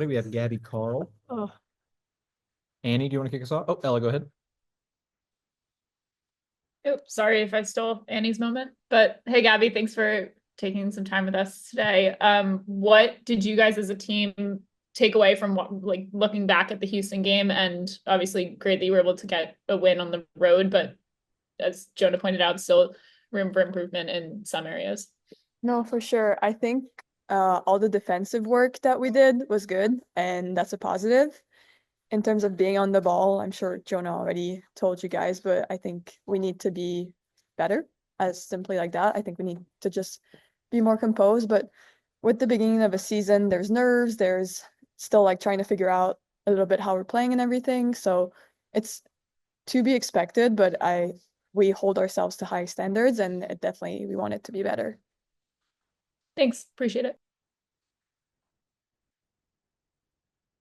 everybody. We have Gabby Carle. Oh, Annie, do you want to kick us off? Oh, Ella, go ahead. Oops, sorry if I stole Annie's moment, but hey, Gabby, thanks for taking some time with us today. What did you guys as a team take away from like looking back at the Houston game? And obviously great that you were able to get a win on the road, but as Jonah pointed out, still room for improvement in some areas. no, for sure. I think all the defensive work that we did was good, and that's a positive. In terms of being on the ball, I'm sure Jonah already told you guys, but I think we need to be better, as simply like that. I think we need to just be more composed. But with the beginning of a season, there's nerves, there's still like trying to figure out a little bit how we're playing and everything. So it's to be expected, but we hold ourselves to high standards, and it definitely we want it to be better. Thanks, appreciate it.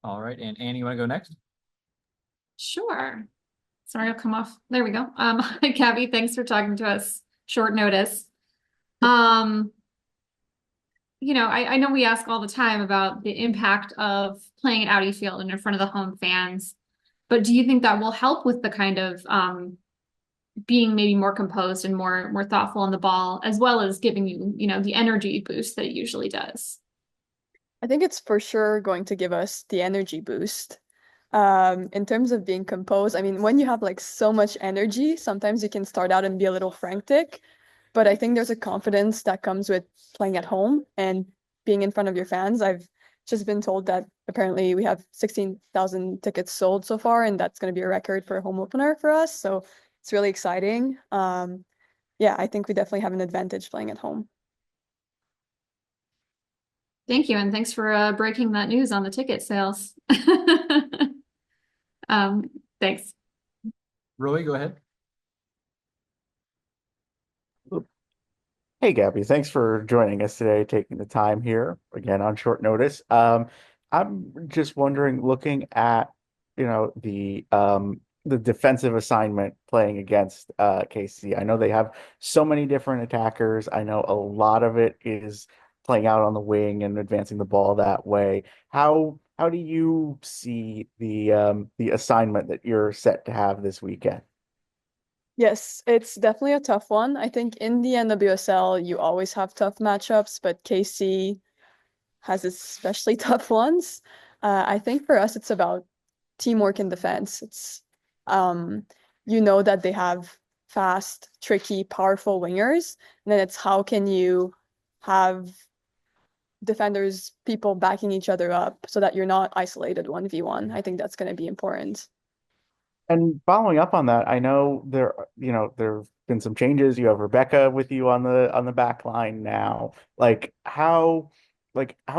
All right, and Annie, you want to go next? Sure. Sorry, I'll come off. There we go. Hi, Gabby, thanks for talking to us short notice. I know we ask all the time about the impact of playing at Audi Field and in front of the home fans, but do you think that will help with the kind of being maybe more composed and more thoughtful on the ball, as well as giving you, the energy boost that it usually does? I think it's for sure going to give us the energy boost. In terms of being composed, I mean, when you have like so much energy, sometimes you can start out and be a little frantic, but I think there's a confidence that comes with playing at home and being in front of your fans. I've just been told that apparently we have 16,000 tickets sold so far, and that's going to be a record for a home opener for us. So it's really exciting. Yeah, I think we definitely have an advantage playing at home. Thank you, and thanks for breaking that news on the ticket sales. Thanks. Roy, go ahead. Hey, Gabby, thanks for joining us today, taking the time here again on short notice. I'm just wondering, looking at, the defensive assignment playing against KC. I know they have so many different attackers. I know a lot of it is playing out on the wing and advancing the ball that way. How do you see the assignment that you're set to have this weekend? Yes, it's definitely a tough one. I think in the NWSL, you always have tough matchups, but KC has especially tough ones. I think for us, it's about teamwork in defense. It's, that they have fast, tricky, powerful wingers, and then it's how can you have defenders, people backing each other up so that you're not isolated 1v1. I think that's going to be important. And following up on that, I know there've been some changes. You have Rebecca with you on the back line now. How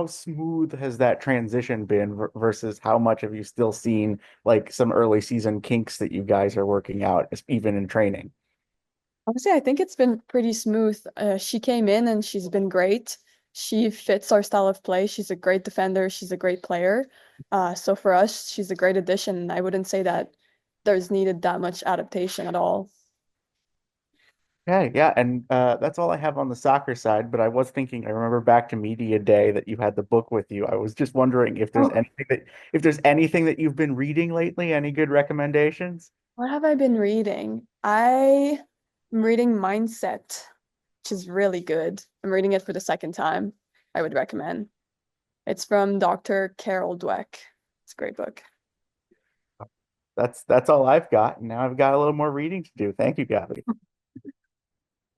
smooth has that transition been versus how much have you still seen like some early season kinks that you guys are working out, even in training? Honestly, I think it's been pretty smooth. She came in and she's been great. She fits our style of play. She's a great defender. She's a great player. So for us, she's a great addition. I wouldn't say that there's needed that much adaptation at all. Okay, yeah, and that's all I have on the soccer side. But I was thinking, I remember back to media day that you had the book with you. I was just wondering Oh, if there's anything that you've been reading lately. Any good recommendations? what have I been reading? I am reading Mindset, which is really good. I'm reading it for the second time. I would recommend. It's from Dr. Carol Dweck. It's a great book. That's all I've got. Now I've got a little more reading to do. Thank you, Gabby.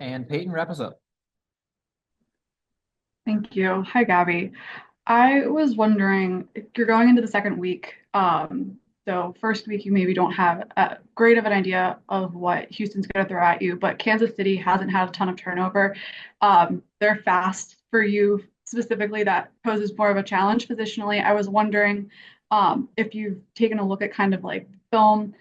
And Peyton, wrap us up. Thank you. Hi, Gabby. I was wondering if you're going into the second week. So first week you maybe don't have a great of an idea of what Houston's going to throw at you, but Kansas City hasn't had a ton of turnover. They're fast for you specifically. That poses more of a challenge positionally. I was wondering if you've taken a look at kind of like film,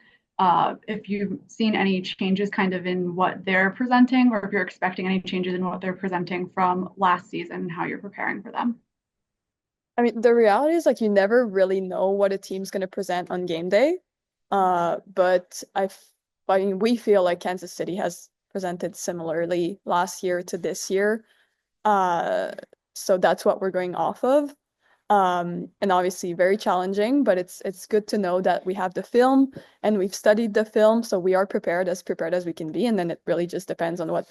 if you've seen any changes kind of in what they're presenting, or if you're expecting any changes in what they're presenting from last season and how you're preparing for them. I mean, the reality is like you never really know what a team's going to present on game day. But I mean, we feel like Kansas City has presented similarly last year to this year. So that's what we're going off of. And obviously very challenging, but it's good to know that we have the film and we've studied the film, so we are prepared as we can be. And then it really just depends on what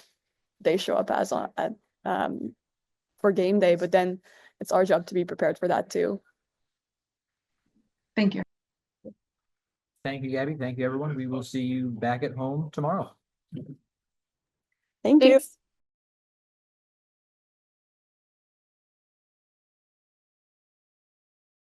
they show up as for game day. But then it's our job to be prepared for that too. Thank you. Thank you, Gabby. Thank you, everyone. We will see you back at home tomorrow. Thank you. Thanks.